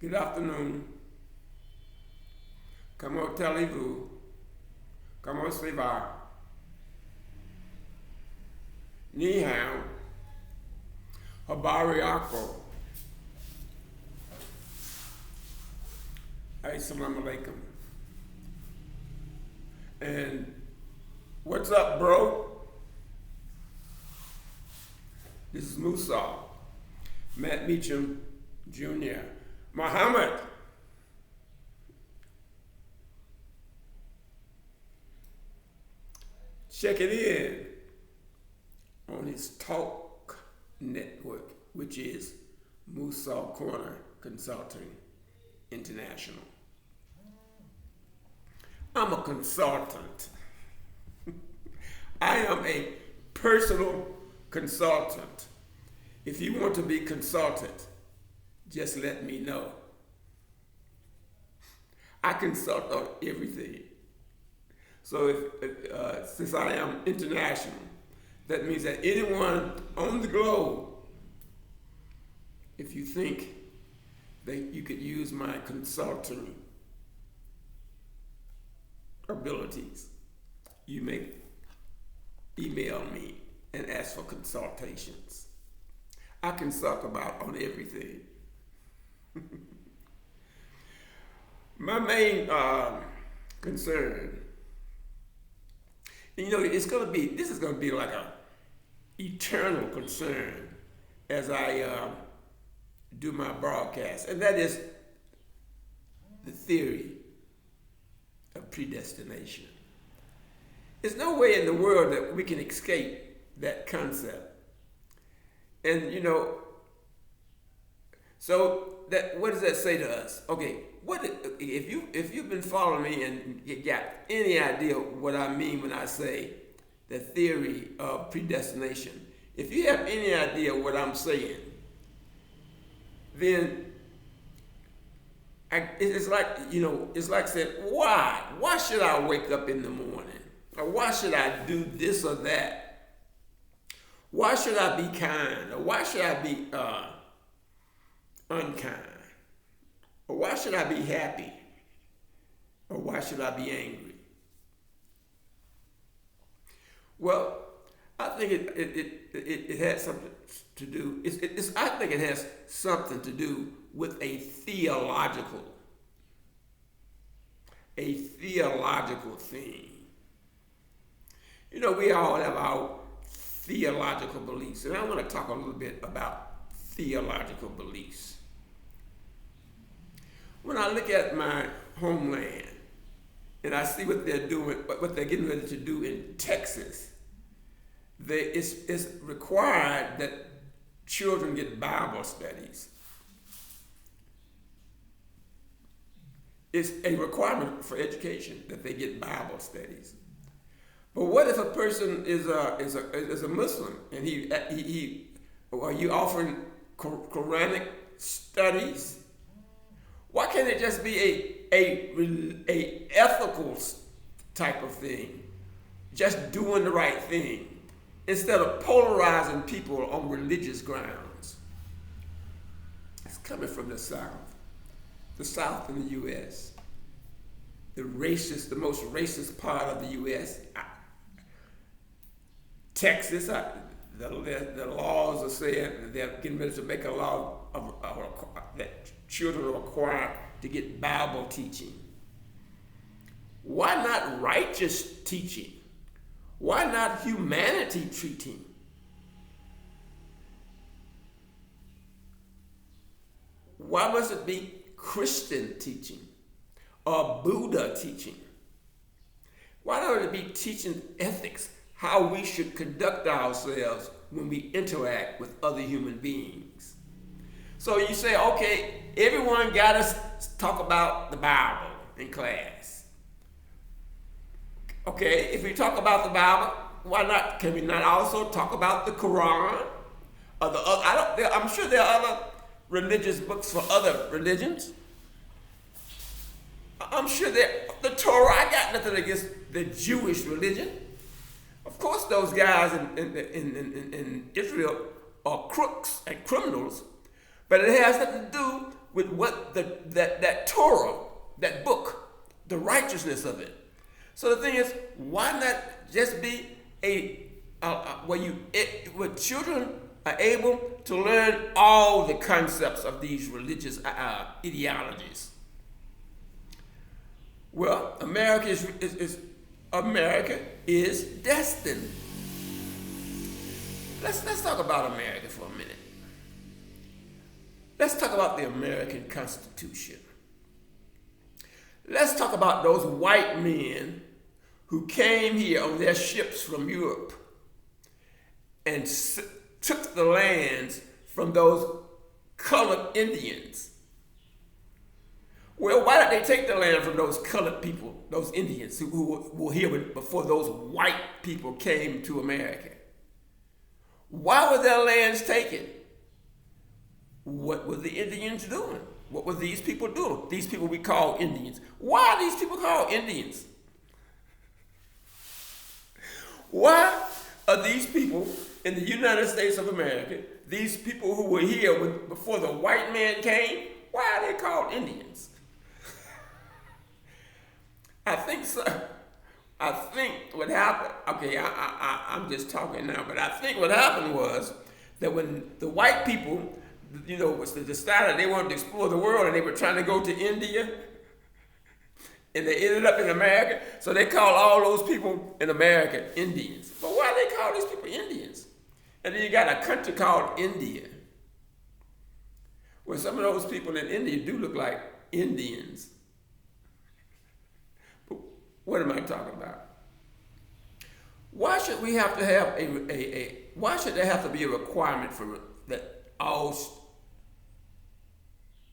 Good afternoon. Kamo Telivu. Kamo Siva. Ni hao. Habari yako. Assalamu alaikum. And what's up, bro? This is Musa, Matt Meacham Jr. Muhammad. Check it in on his talk network, which is Musa Corner Consulting International. I'm a consultant. I am a personal consultant. If you want to be consulted, just let me know. I consult on everything. So since I am international, that means that anyone on the globe, if you think that you could use my consulting abilities, you may email me and ask for consultations. I consult about on everything. My main concern, this is going to be like a eternal concern as I do my broadcast, and that is the theory of predestination. There's no way in the world that we can escape that concept. And so that what does that say to us? Okay, if you've been following me and you got any idea what I mean when I say the theory of predestination, if you have any idea what I'm saying, then it's like saying, why should I wake up in the morning? Or why should I do this or that? Why should I be kind? Or why should I be unkind? Or why should I be happy? Or why should I be angry? Well, I think it has something to do. I think it has something to do with a theological thing. We all have our theological beliefs, and I want to talk a little bit about theological beliefs. When I look at my homeland and I see what they're doing, what they're getting ready to do in Texas, it's required that children get Bible studies. It's a requirement for education that they get Bible studies. But what if a person is a Muslim and are you offering Quranic studies? Why can't it just be a ethical type of thing, just doing the right thing, instead of polarizing people on religious grounds? It's coming from the South in the U.S., the most racist part of the U.S. Texas, the laws are saying they're getting ready to make a law that children are required to get Bible teaching. Why not righteous teaching? Why not humanity teaching? Why must it be Christian teaching or Buddha teaching? Why don't it be teaching ethics, how we should conduct ourselves when we interact with other human beings? So you say, okay, everyone got to talk about the Bible in class. Okay, if we talk about the Bible, why not? Can we not also talk about the Quran or the other? I'm sure there are other religious books for other religions. I'm sure that the Torah, I got nothing against the Jewish religion. Of course, those guys in Israel are crooks and criminals, but it has nothing to do with what that Torah, that book, the righteousness of it. So the thing is, why not just be where children are able to learn all the concepts of these religious ideologies? Well, America is destined. Let's talk about America for a minute. Let's talk about the American Constitution. Let's talk about those white men who came here on their ships from Europe and took the lands from those colored Indians. Well, why did they take the land from those colored people, those Indians who were here before those white people came to America? Why were their lands taken? What were the Indians doing? What were these people doing? These people we call Indians. Why are these people called Indians? Why are these people in the United States of America, these people who were here before the white man came, why are they called Indians? I think so. I think what happened, okay, I'm just talking now, but I think what happened was that when the white people, decided they wanted to explore the world and they were trying to go to India, and they ended up in America, so they called all those people in America Indians. But why do they call these people Indians? And then you got a country called India, where some of those people in India do look like Indians. But what am I talking about? Why should we have to have why should there have to be a requirement for that all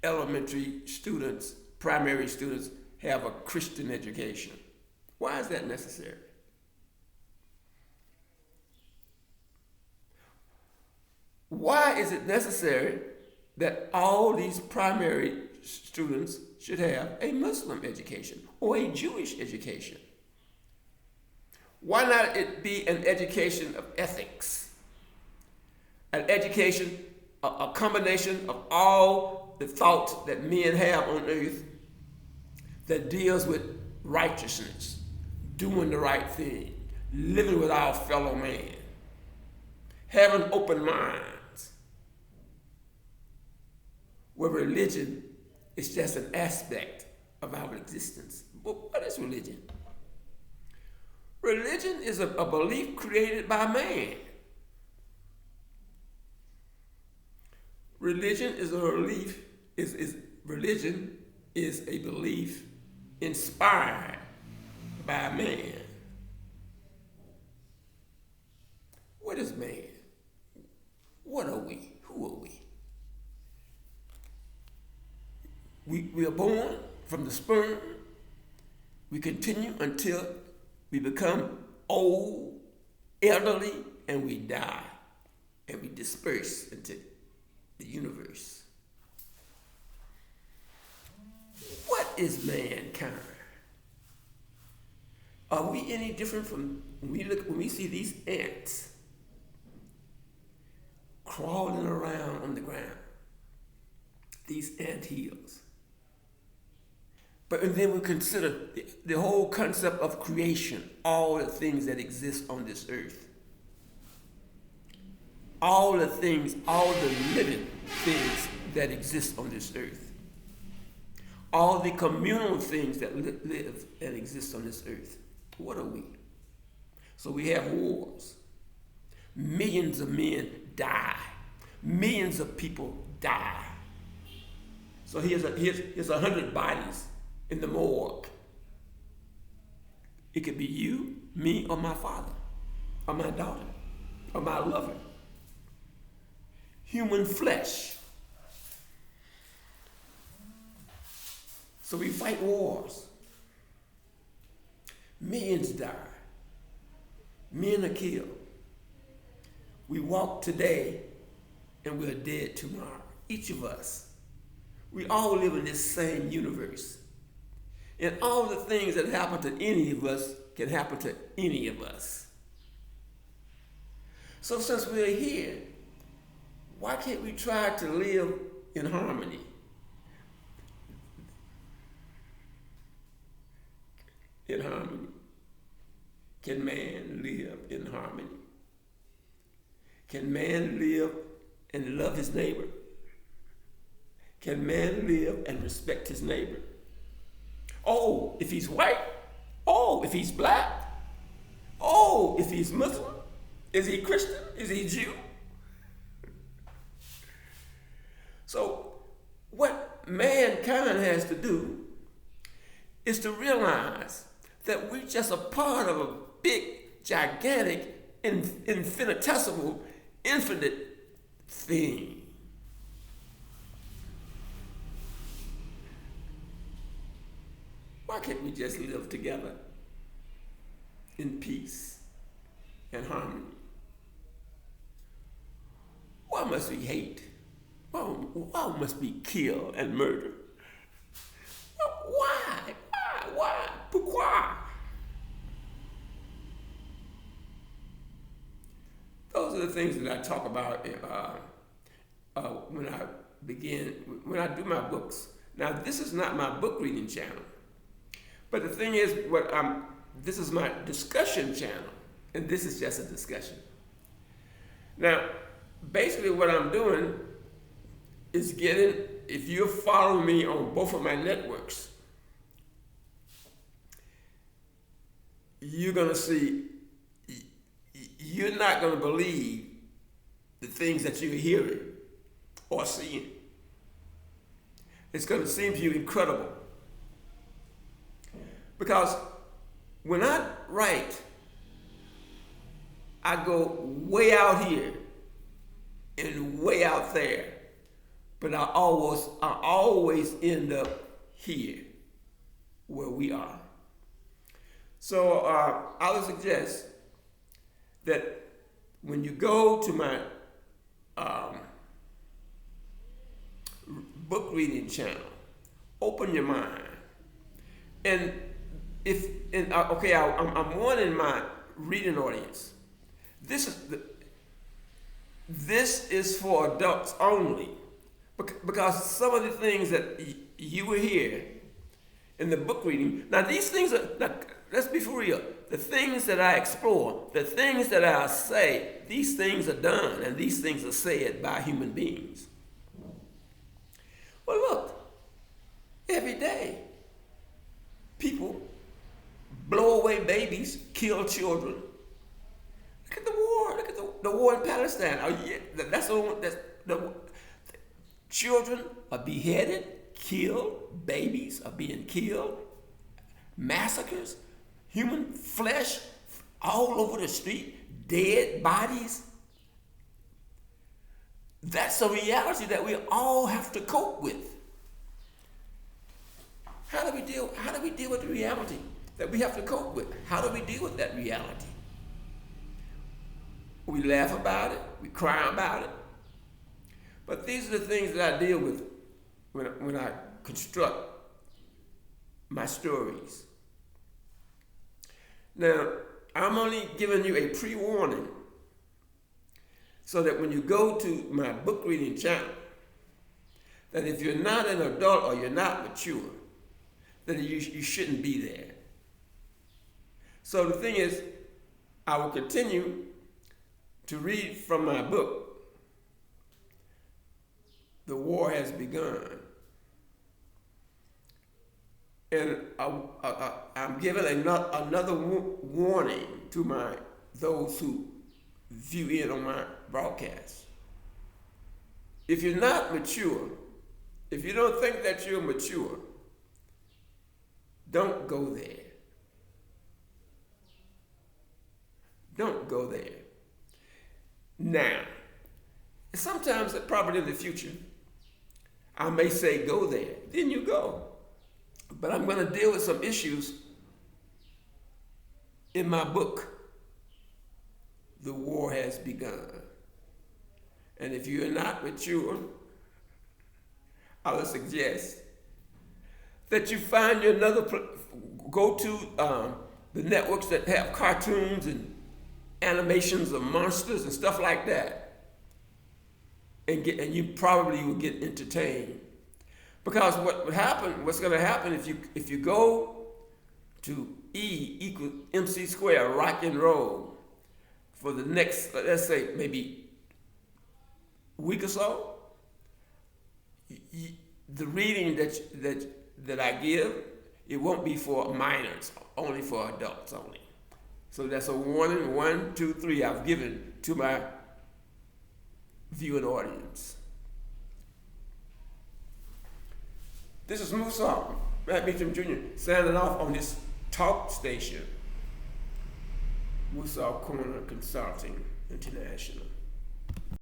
elementary students, primary students, have a Christian education? Why is that necessary? Why is it necessary that all these primary students should have a Muslim education or a Jewish education? Why not it be an education of ethics? An education, a combination of all the thoughts that men have on earth that deals with righteousness, doing the right thing, living with our fellow man, having open minds, where religion is just an aspect of our existence. But what is religion? Religion is a belief created by man. Religion is a belief, religion is a belief inspired by man. What is man? What are we? Who are we? We are born from the sperm. We continue until we become old, elderly, and we die. And we disperse into the universe. What is mankind? Are we any different from when we see these ants crawling around on the ground? These ant hills. But then we consider the whole concept of creation, all the things that exist on this earth. All the things, all the living things that exist on this earth. All the communal things that live and exist on this earth. What are we? So we have wars. Millions of men die. Millions of people die. So here's 100 bodies in the morgue. It could be you, me, or my father, or my daughter, or my lover. Human flesh. So we fight wars. Millions die. Men are killed. We walk today and we're dead tomorrow. Each of us. We all live in this same universe. And all the things that happen to any of us can happen to any of us. So since we're here, why can't we try to live in harmony? Can man live in harmony? Can man live and love his neighbor? Can man live and respect his neighbor? Oh, if he's white? Oh, if he's black? Oh, if he's Muslim? Is he Christian? Is he Jew? So what mankind has to do is to realize that we're just a part of a big, gigantic, infinitesimal, infinite thing. Why can't we just live together in peace and harmony? Why must we hate? Why must we kill and murder? Why? Pourquoi? Those are the things that I talk about when I do my books. Now, this is not my book reading channel, but the thing is, this is my discussion channel, and this is just a discussion. Now, basically what I'm doing is if you're following me on both of my networks, you're gonna see, you're not gonna believe the things that you're hearing or seeing. It's gonna seem to you incredible. Because when I write, I go way out here and way out there, but I always end up here where we are. So I would suggest that when you go to my book reading channel, open your mind. And I'm warning my reading audience. This is for adults only, because some of the things that you will hear in the book reading. Now these things are. Let's be for real. The things that I explore, the things that I say, these things are done and these things are said by human beings. Well, look, every day, people blow away babies, kill children. Look at the war. Look at the war in Palestine. The children are beheaded, killed, babies are being killed, massacres. Human flesh all over the street, dead bodies. That's a reality that we all have to cope with. How do we deal with the reality that we have to cope with? How do we deal with that reality? We laugh about it, we cry about it. But these are the things that I deal with when I construct my stories. Now, I'm only giving you a pre-warning so that when you go to my book reading channel, that if you're not an adult or you're not mature, that you shouldn't be there. So the thing is, I will continue to read from my book, The War Has Begun. And I'm giving another warning to those who view in on my broadcast. If you're not mature, if you don't think that you're mature, don't go there. Don't go there. Now, sometimes, probably in the future, I may say go there. Then you go. But I'm going to deal with some issues in my book, The War Has Begun. And if you're not mature, I would suggest that you find you go to the networks that have cartoons and animations of monsters and stuff like that, and you probably will get entertained. Because what's going to happen if you go to E equals MC squared, rock and roll, for the next, let's say, maybe week or so, the reading that I give, it won't be for minors, only for adults only. So that's a warning, 1, 2, 3 I've given to my viewing audience. This is Musa Matt Beecham Jr. signing off on this talk station, Musa Corner Consulting International.